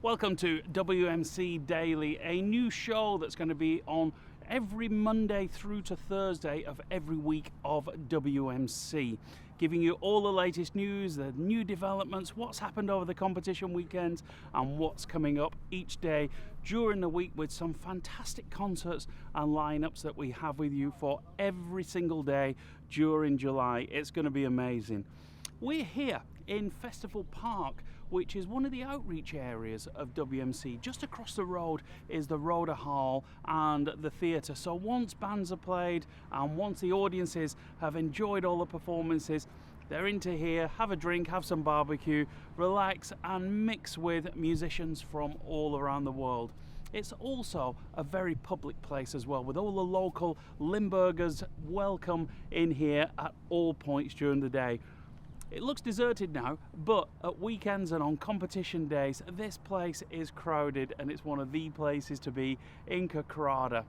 Welcome to WMC Daily, a new show that's going to be on every Monday through to Thursday of every week of WMC, giving you all the latest news, the new developments, what's happened over the competition weekends and what's coming up each day during the week, with some fantastic concerts and lineups that we have with you for every single day during July. It's going to be amazing. We're here in Festival Park, which is one of the outreach areas of WMC. Just across the road is the Rhoda Hall and the theatre. So once bands are played and once the audiences have enjoyed all the performances, they're into here, have a drink, have some barbecue, relax and mix with musicians from all around the world. It's also a very public place as well, with all the local Limburgers welcome in here at all points during the day. It looks deserted now, but at weekends and on competition days, this place is crowded and it's one of the places to be in Kerkrade.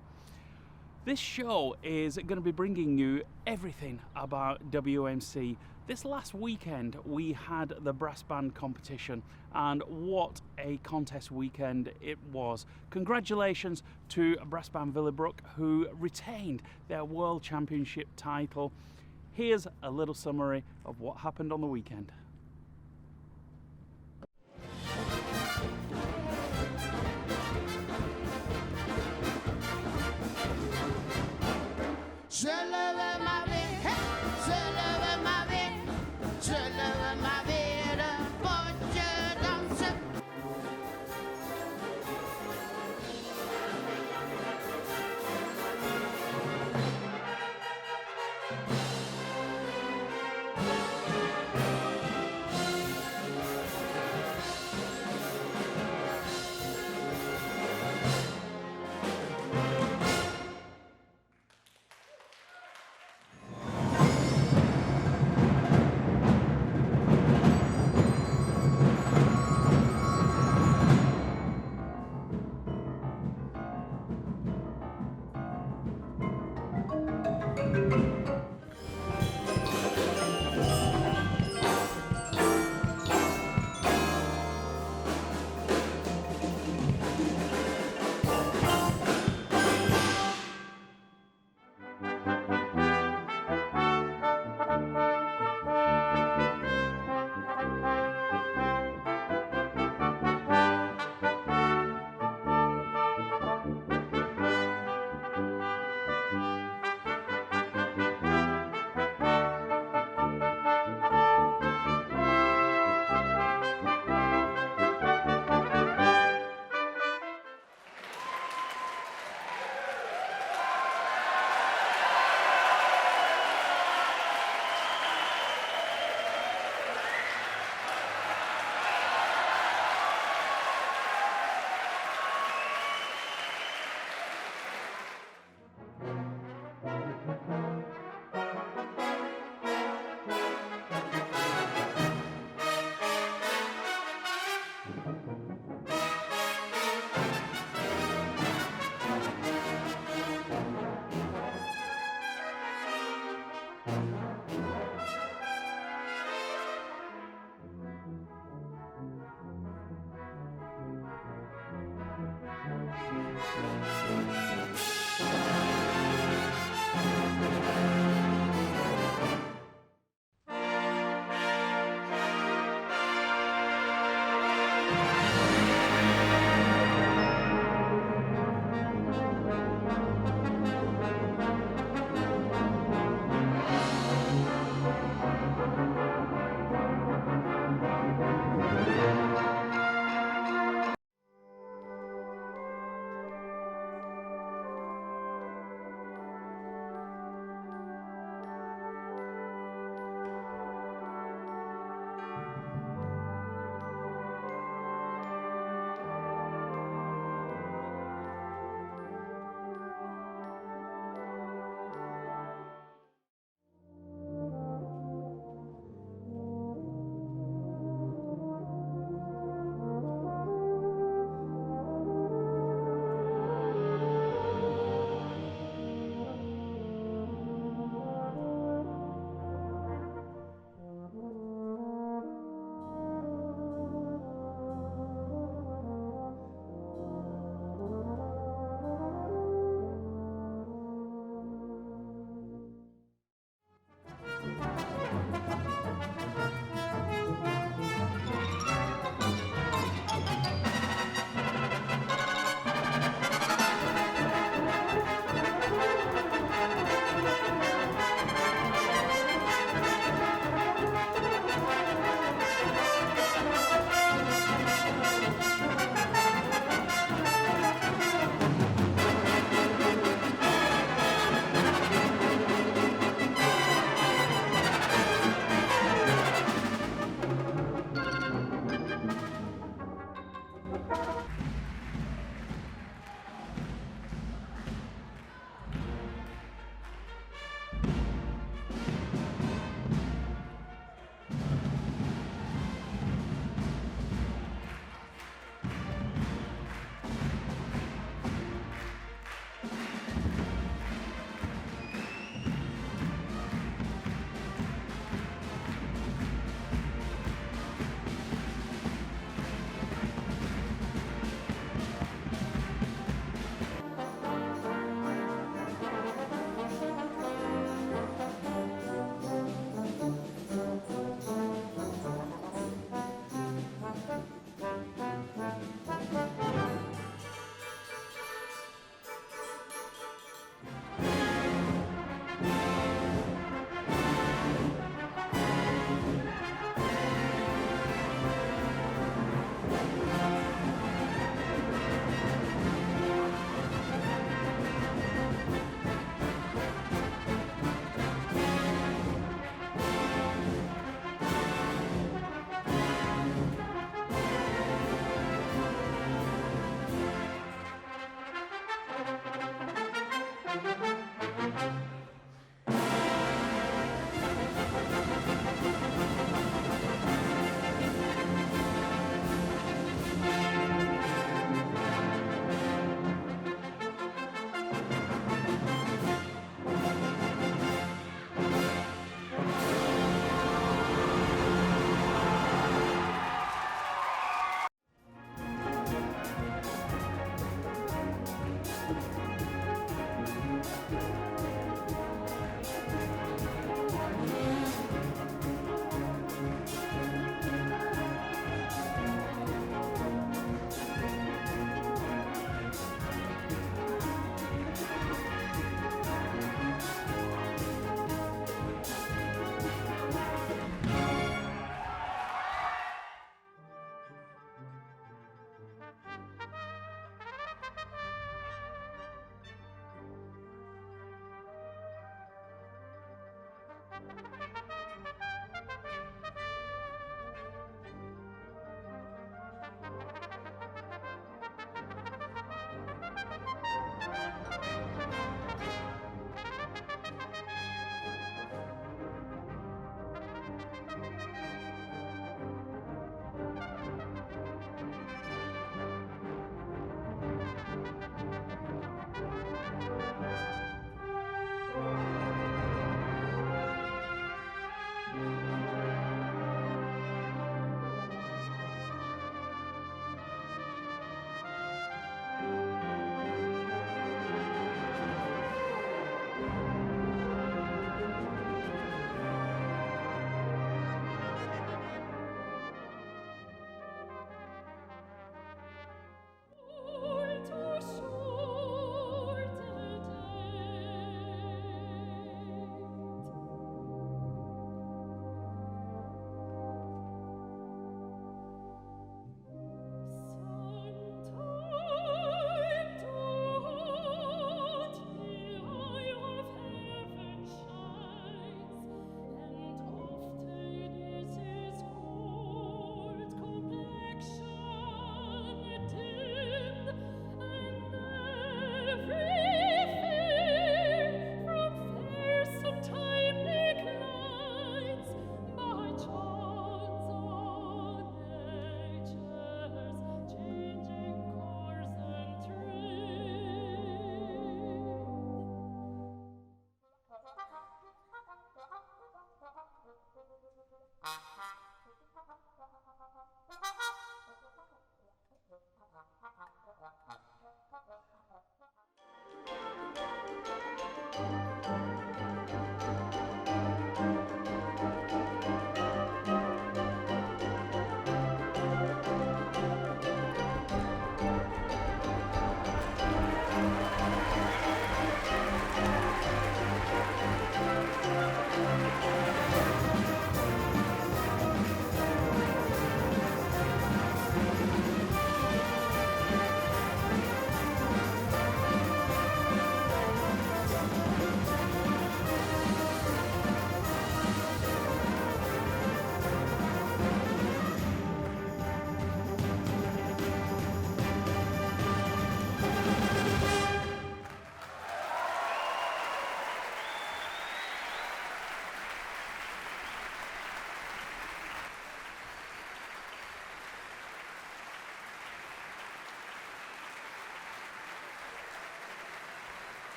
This show is going to be bringing you everything about WMC. This last weekend we had the brass band competition, and what a contest weekend it was. Congratulations to Brassband Willebroek, who retained their World Championship title. Here's a little summary of what happened on the weekend.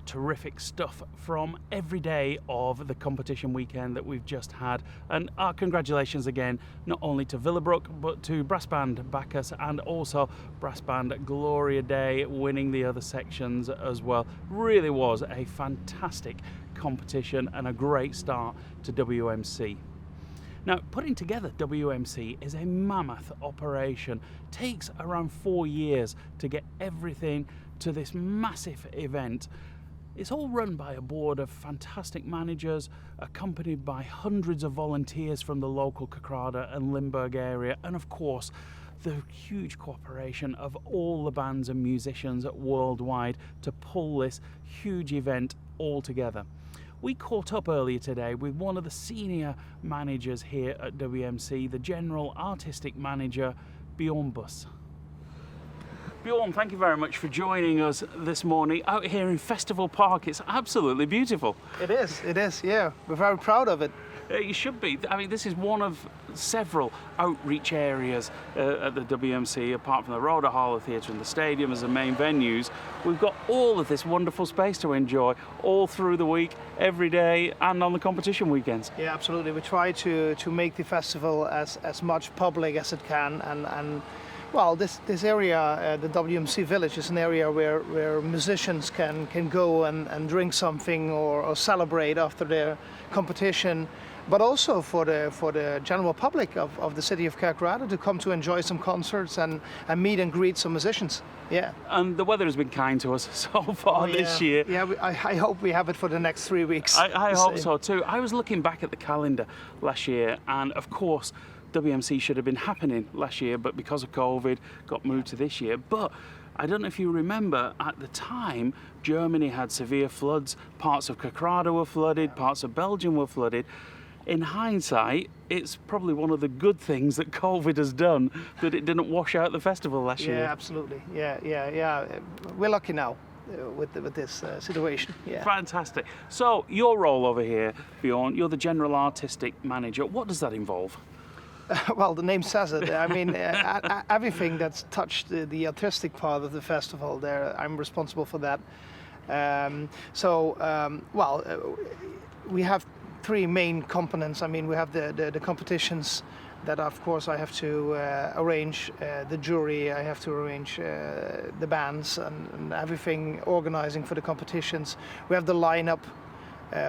terrific stuff from every day of the competition weekend that we've just had. And our congratulations again, not only to Willebroek, but to Brassband Bacchus and also Brassband Gloria Day winning the other sections as well. Really was a fantastic competition and a great start to WMC. Now, putting together WMC is a mammoth operation. Takes around 4 years to get everything to this massive event. It's all run by a board of fantastic managers, accompanied by hundreds of volunteers from the local Kerkrade and Limburg area, and of course, the huge cooperation of all the bands and musicians worldwide to pull this huge event all together. We caught up earlier today with one of the senior managers here at WMC, the General Artistic Manager, Björn Bus. Björn, thank you very much for joining us this morning out here in Festival Park. It's absolutely beautiful. It is, yeah. We're very proud of it. You should be. I mean, this is one of several outreach areas at the WMC, apart from the Roda Hall, the theatre and the stadium as the main venues. We've got all of this wonderful space to enjoy all through the week, every day, and on the competition weekends. Yeah, absolutely. We try to make the festival as much public as it can, and well, this area, the WMC Village, is an area where musicians can go and drink something or celebrate after their competition, but also for the general public of the city of Kerkrade to come to enjoy some concerts and meet and greet some musicians. Yeah. And the weather has been kind to us so far this year. Yeah, I hope we have it for the next 3 weeks. I hope so too. I was looking back at the calendar last year, and of course, WMC should have been happening last year, but because of COVID, got moved to this year. But I don't know if you remember, at the time, Germany had severe floods, parts of Kerkrade were flooded, parts of Belgium were flooded. In hindsight, it's probably one of the good things that COVID has done, that it didn't wash out the festival last year. Yeah, absolutely. Yeah. We're lucky now with this situation. Yeah. Fantastic. So, your role over here, Björn, you're the General Artistic Manager. What does that involve? Well, the name says it. I mean, everything that's touched the artistic part of the festival, I'm responsible for that. We have 3 main components. I mean, we have the competitions that, of course, I have to arrange the jury, I have to arrange the bands and everything, organizing for the competitions. We have the lineup.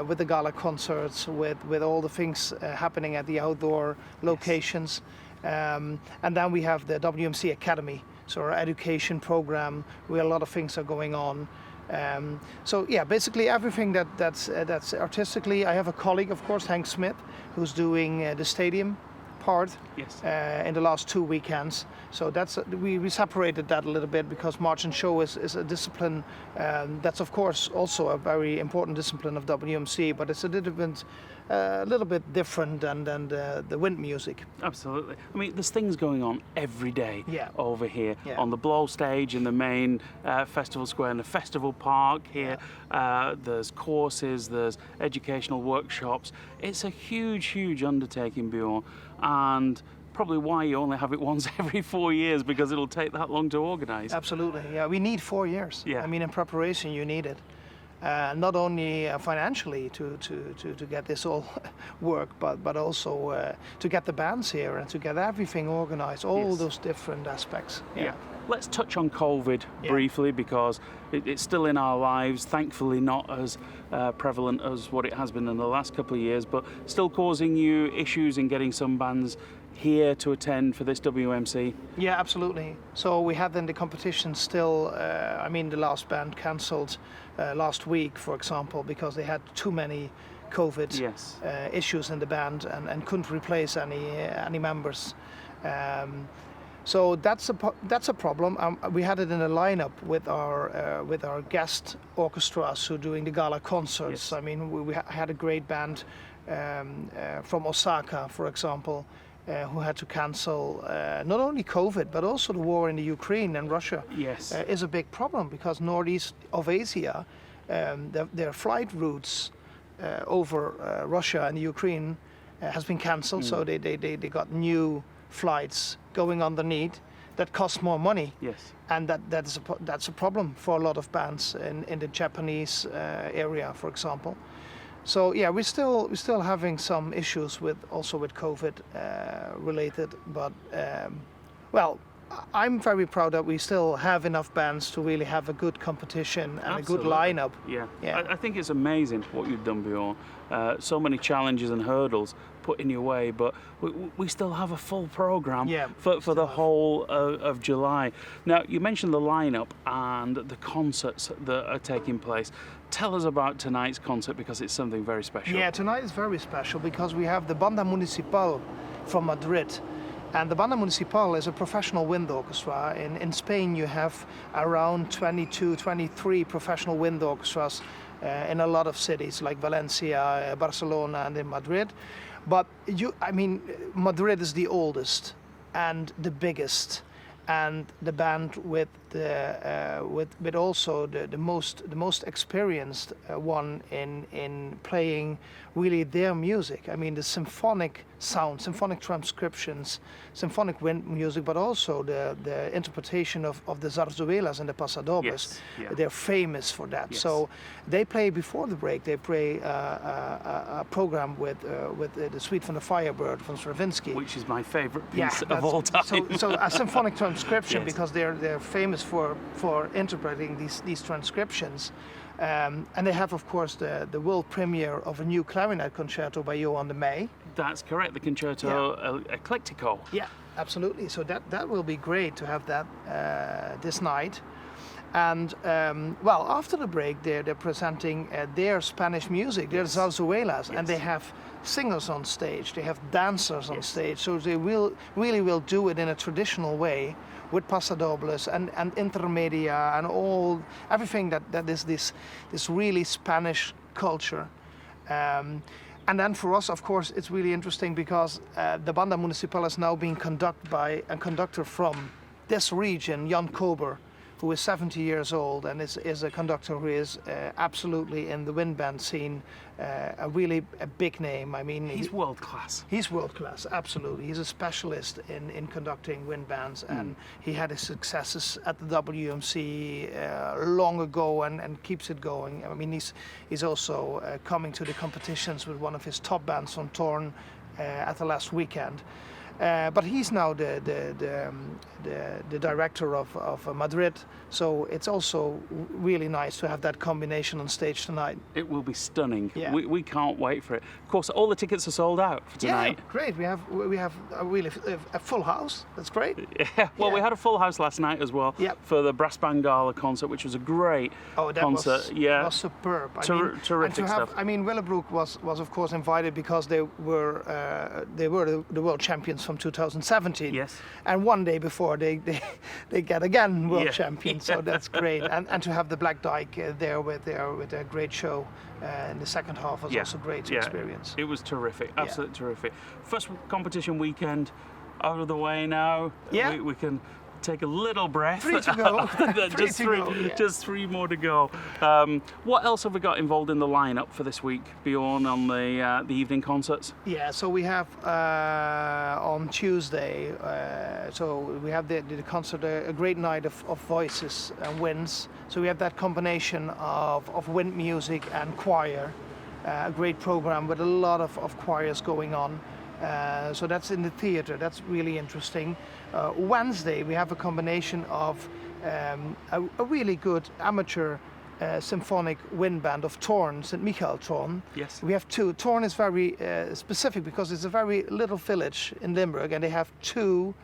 With the Gala Concerts, with all the things happening at the outdoor locations. Yes. And then we have the WMC Academy, so our education program, where a lot of things are going on. So yeah, basically everything that's artistically. I have a colleague, of course, Hank Smith, who's doing the stadium part. Yes. In the last 2 weekends. So we separated that a little bit, because March and Show is a discipline that's of course also a very important discipline of WMC, but it's a little bit different than the wind music. Absolutely. I mean, there's things going on every day over here. Yeah. On the blow stage in the main festival square, in the festival park here. Yeah. There's courses, there's educational workshops. It's a huge undertaking, Björn, and probably why you only have it once every 4 years, because it'll take that long to organise. Absolutely, yeah. We need 4 years. Yeah. I mean, in preparation, you need it. Not only financially to get this all work, but also to get the bands here and to get everything organised, all those different aspects. Yeah. Let's touch on COVID briefly, because it's still in our lives, thankfully not as prevalent as what it has been in the last couple of years, but still causing you issues in getting some bands here to attend for this WMC. Yeah, absolutely. So we had in the competition still, the last band cancelled last week, for example, because they had too many COVID issues in the band and couldn't replace any members. So that's a problem. We had it in a lineup with our guest orchestras who are doing the Gala Concerts. Yes. I mean, we had a great band from Osaka, for example, who had to cancel not only COVID, but also the war in the Ukraine and Russia. Yes. Is a big problem, because northeast of Asia, their flight routes over Russia and the Ukraine has been cancelled. So they got new flights going underneath. that costs more money. Yes. And that's a problem for a lot of bands in the Japanese area, for example. So yeah, we're still having some issues with COVID related, but well, I'm very proud that we still have enough bands to really have a good competition and Absolutely. a good lineup. Yeah. I think it's amazing what you've done, Björn. So many challenges and hurdles put in your way, but we still have a full program for the whole of July. Now, you mentioned the lineup and the concerts that are taking place. Tell us about tonight's concert, because it's something very special. Yeah, tonight is very special because we have the Banda Municipal from Madrid. And the Banda Municipal is a professional wind orchestra. In Spain you have around 22, 23 professional wind orchestras in a lot of cities like Valencia, Barcelona and in Madrid. But Madrid is the oldest and the biggest, and the band with also the most experienced one in playing really their music. I mean, the symphonic sound, symphonic transcriptions, symphonic wind music, but also the interpretation of the zarzuelas and the pasadobles. Yes, yeah. They're famous for that. Yes. So they play before the break. They play a program with the Suite from the Firebird from Stravinsky, which is my favorite piece of all time. So a symphonic transcription, Yes. because they're famous for interpreting these transcriptions. And they have, of course, the world premiere of a new clarinet concerto by Johan de Meij. That's correct, the Concerto Eclectico. Yeah, absolutely. So that will be great to have that this night. And well, after the break, they're presenting their Spanish music, their zarzuelas, and they have singers on stage, they have dancers on stage. So they really will do it in a traditional way, with pasadobles and intermedia and everything that is this really Spanish culture. And then for us, of course, it's really interesting because the Banda Municipal is now being conducted by a conductor from this region, Jan Kober, who is 70 years old and is a conductor who is absolutely in the wind band scene, a big name. I mean, he's world class. He's world class, absolutely. He's a specialist in conducting wind bands, and he had his successes at the WMC long ago and keeps it going. I mean, he's also coming to the competitions with one of his top bands from Torn at the last weekend. But he's now the director of Madrid, so it's also really nice to have that combination on stage tonight. It will be stunning. Yeah. We can't wait for it. Of course, all the tickets are sold out for tonight. Yeah, great. We have a full house. That's great. Yeah. Well, we had a full house last night as well for the Brassband Gala Concert, which was a great concert. Was superb. Terrific stuff. I mean, Willebroek was of course invited because they were the world champions from 2017. Yes. And one day before they get again world champions, so that's great. And to have the Black Dyke there with their great show in the second half was also great to experience. It was terrific, absolutely terrific. First competition weekend out of the way now. Yeah. We can take a little breath. 3 to go. Just three more to go. What else have we got involved in the lineup for this week, Björn, on the evening concerts? Yeah, so we have on Tuesday, so we have the concert, a great night of voices and winds. So we have that combination of wind music and choir, a great program with a lot of choirs going on. So that's in the theater. That's really interesting. Wednesday we have a combination of a really good amateur symphonic wind band of Torn, St. Michael Torn. Yes. We have two. Torn is very specific because it's a very little village in Limburg, and they have two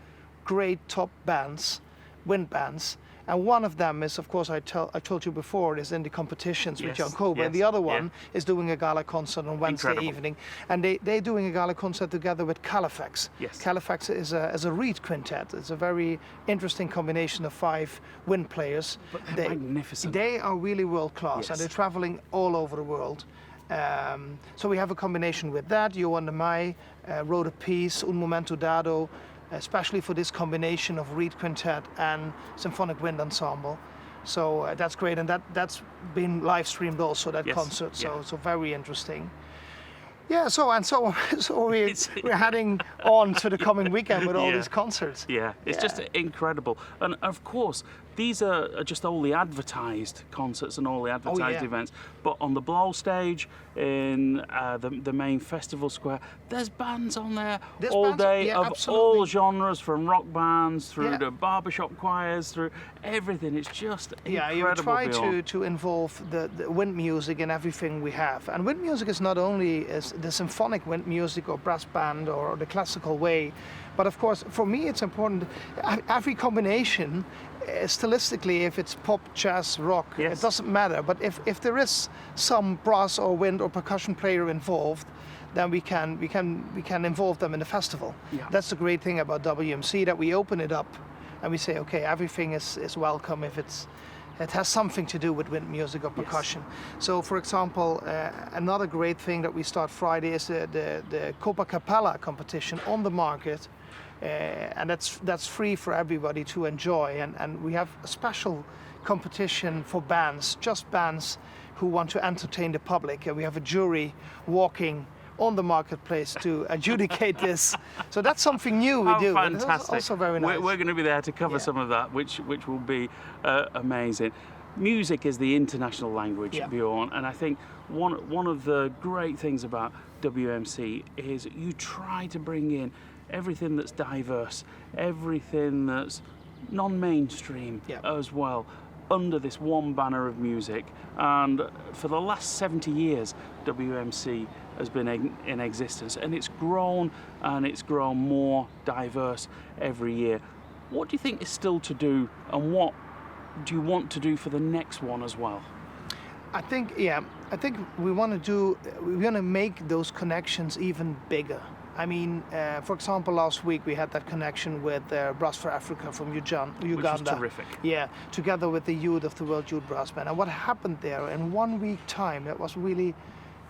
great top bands, wind bands. And one of them is, of course, I told you before, is in the competitions with Jan Kober. And the other one is doing a gala concert on Wednesday evening. And they're doing a gala concert together with Califax. Yes. Califax is a reed quintet. It's a very interesting combination of 5 wind players. But they're magnificent. They are really world class, and they're traveling all over the world. So we have a combination with that. Johan de Meij wrote a piece, Un Momento Dado, especially for this combination of reed quintet and symphonic wind ensemble. So that's great, and that's been live streamed also, that concert, so very interesting. Yeah, so we're heading on to the coming weekend with all Yeah. these concerts. Yeah, it's just incredible. And of course, these are just all the advertised concerts and all the advertised yeah. events. But on the Blow stage, in the main festival square, there's bands on there There's all bands, day yeah, of absolutely. all genres, from rock bands through Yeah. to barbershop choirs, through everything. It's just Yeah, you incredible. try Björn. to involve the wind music in everything we have. And wind music is not only the symphonic wind music or brass band or the classical way, but of course, for me, it's important. Every combination, stylistically, if it's pop, jazz, rock, Yes. it doesn't matter. But if there is some brass or wind or percussion player involved, then we can involve them in the festival. Yeah. That's the great thing about WMC, that we open it up and we say, okay, everything is welcome if it has something to do with wind music or percussion. So, for example, another great thing that we start Friday is the Copacabana competition on the market, and that's free for everybody to enjoy. And we have a special competition for bands, just bands who want to entertain the public. And we have a jury walking on the marketplace to adjudicate this. So that's something new we How do. and fantastic. it's also very nice. We're going to be there to cover Yeah. some of that, which will be amazing. Music is the international language, Yeah. Björn, and I think one of the great things about WMC is you try to bring in everything that's diverse, everything that's non-mainstream Yeah. as well, under this one banner of music. And for the last 70 years, WMC has been in existence, and it's grown more diverse every year. What do you think is still to do, and what do you want to do for the next one as well? I think we want to make those connections even bigger. I mean, for example, last week we had that connection with Brass for Africa from Uganda. Which was terrific. Yeah, together with the youth of the World Youth Brass Band. And what happened there in 1 week time, that was really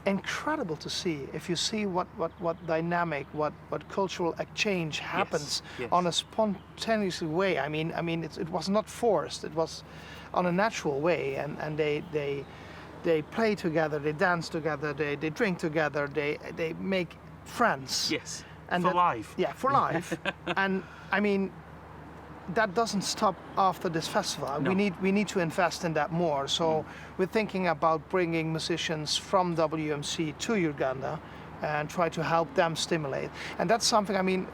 incredible to see. If you see what dynamic, what cultural exchange happens yes. on a spontaneous way. I mean, it was not forced. It was on a natural way, and they play together, they dance together, they drink together, they make friends. Yes, And for that- life. Yeah, for life. And I mean, that doesn't stop after this festival. No. We need to invest in that more. So we're thinking about bringing musicians from WMC to Uganda and try to help them stimulate. And that's something, I mean,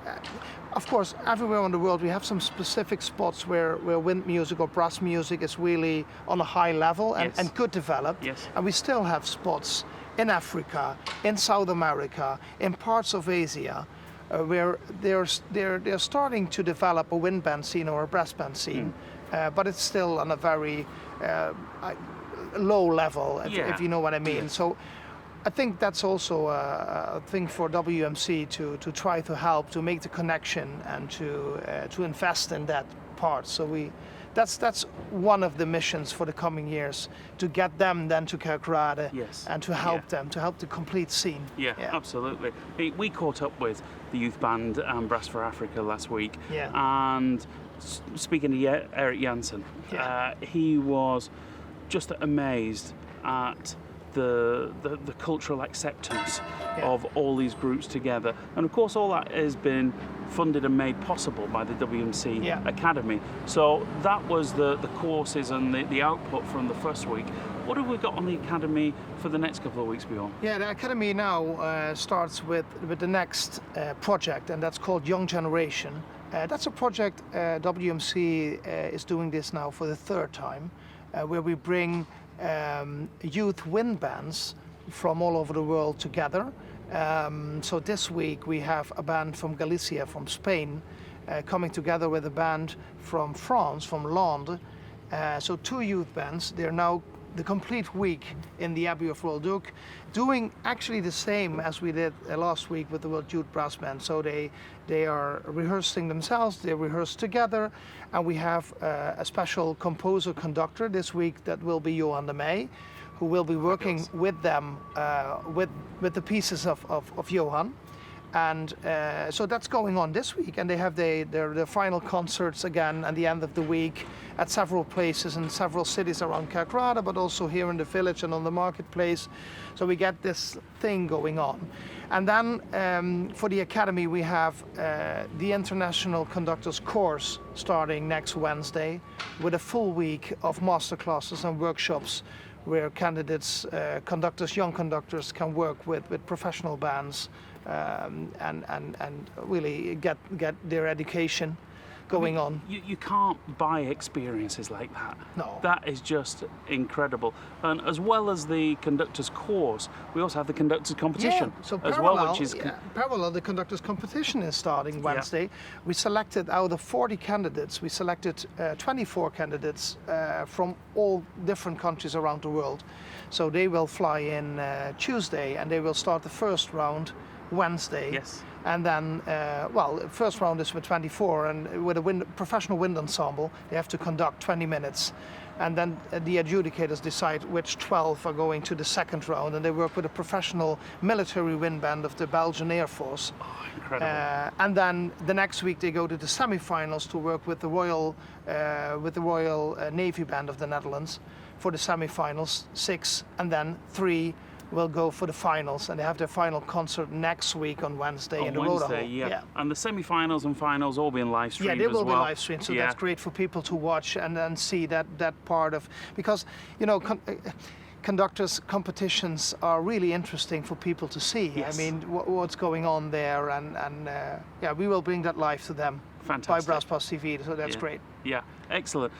of course, everywhere in the world we have some specific spots where wind music or brass music is really on a high level Yes. and good developed. Yes. And we still have spots in Africa, in South America, in parts of Asia, where they're starting to develop a wind band scene or a brass band scene, but it's still on a very low level, if you know what I mean. Yes. So I think that's also a thing for WMC to try to help to make the connection and to invest in that part. So that's one of the missions for the coming years, to get them then to Kerkrade Yes. and to help Yeah. them, to help the complete scene. Yeah, absolutely. We caught up with the youth band and Brass for Africa last week, Yeah. and speaking to Eric Jansen, Yeah. he was just amazed at the cultural acceptance Yeah. of all these groups together, and of course all that has been funded and made possible by the WMC Yeah. Academy. So that was the courses and the output from the first week. What have we got on the Academy for the next couple of weeks, Björn? Yeah, the Academy now starts with the next project, and that's called Young Generation. That's a project WMC is doing this now for the third time, where we bring youth wind bands from all over the world together. So this week we have a band from Galicia, from Spain, coming together with a band from France, from Londres. So two youth bands. They're now the complete week in the Abbey of Willebroek, doing actually the same as we did last week with the World Youth Brass Band. So they are rehearsing themselves, they rehearse together, and we have a special composer conductor this week that will be Johan de Meij, who will be working with them with the pieces of Johan. And so that's going on this week, and they have their final concerts again at the end of the week at several places in several cities around Kerkrade, but also here in the village and on the marketplace. So we get this thing going on. And then for the Academy we have the International Conductors course starting next Wednesday with a full week of masterclasses and workshops where candidates, conductors, young conductors can work with professional bands and really get their education going on. You can't buy experiences like that. No. That is just incredible. And as well as the conductors course, we also have the conductors competition So as parallel, well, which is parallel, the conductors competition is starting Wednesday. We selected out of 40 candidates, we selected 24 candidates from all different countries around the world. So they will fly in Tuesday, and they will start the first round Wednesday. Yes. And then, first round is with 24, and with a professional wind ensemble, they have to conduct 20 minutes. And then the adjudicators decide which 12 are going to the second round, and they work with a professional military wind band of the Belgian Air Force. Oh, incredible. And then the next week they go to the semi-finals to work with the Royal Navy Band of the Netherlands for the semi-finals, 6, and then 3 will go for the finals, and they have their final concert next week on Wednesday in the Roda Hall. Yeah. And the semi-finals and finals all being live streamed as well. Yeah, they will be live streamed, so that's great for people to watch and then see that part of, because conductors competitions are really interesting for people to see. Yes. I mean, what's going on there, and we will bring that live to them. Fantastic. By Brassband TV, so that's great. Yeah, excellent.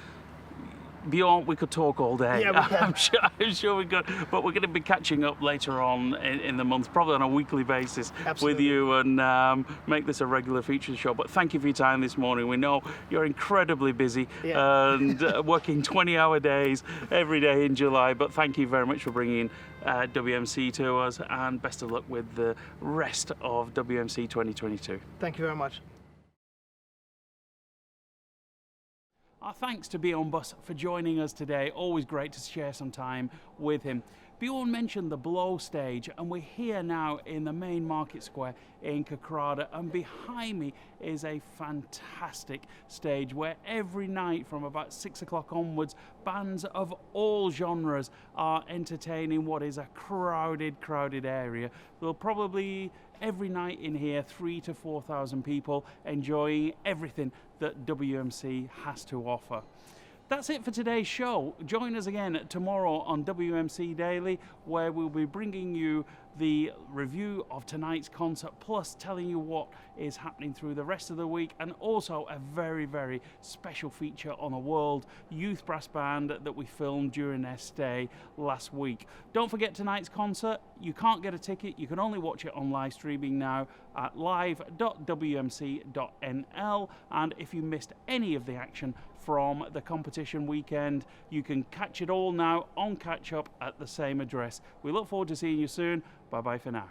Björn, we could talk all day. Yeah, we can. I'm sure we could, but we're going to be catching up later on in the month, probably on a weekly basis. Absolutely. With you, and make this a regular feature show. But thank you for your time this morning. We know you're incredibly busy and working 20-hour days every day in July, but thank you very much for bringing WMC to us, and best of luck with the rest of WMC 2022. Thank you very much. Our thanks to Björn Bus for joining us today. Always great to share some time with him. Björn mentioned the Blow stage, and we're here now in the main market square in Kerkrade, and behind me is a fantastic stage where every night from about 6 o'clock onwards, bands of all genres are entertaining what is a crowded area. There'll probably every night in here 3,000 to 4,000 people enjoying everything that WMC has to offer. That's it for today's show. Join us again tomorrow on WMC Daily, where we'll be bringing you the review of tonight's concert, plus telling you what is happening through the rest of the week, and also a very, very special feature on a World Youth Brass Band that we filmed during their stay last week. Don't forget tonight's concert. You can't get a ticket. You can only watch it on live streaming now at live.wmc.nl. And if you missed any of the action from the competition weekend, you can catch it all now on Catch Up at the same address. We look forward to seeing you soon. Bye bye for now.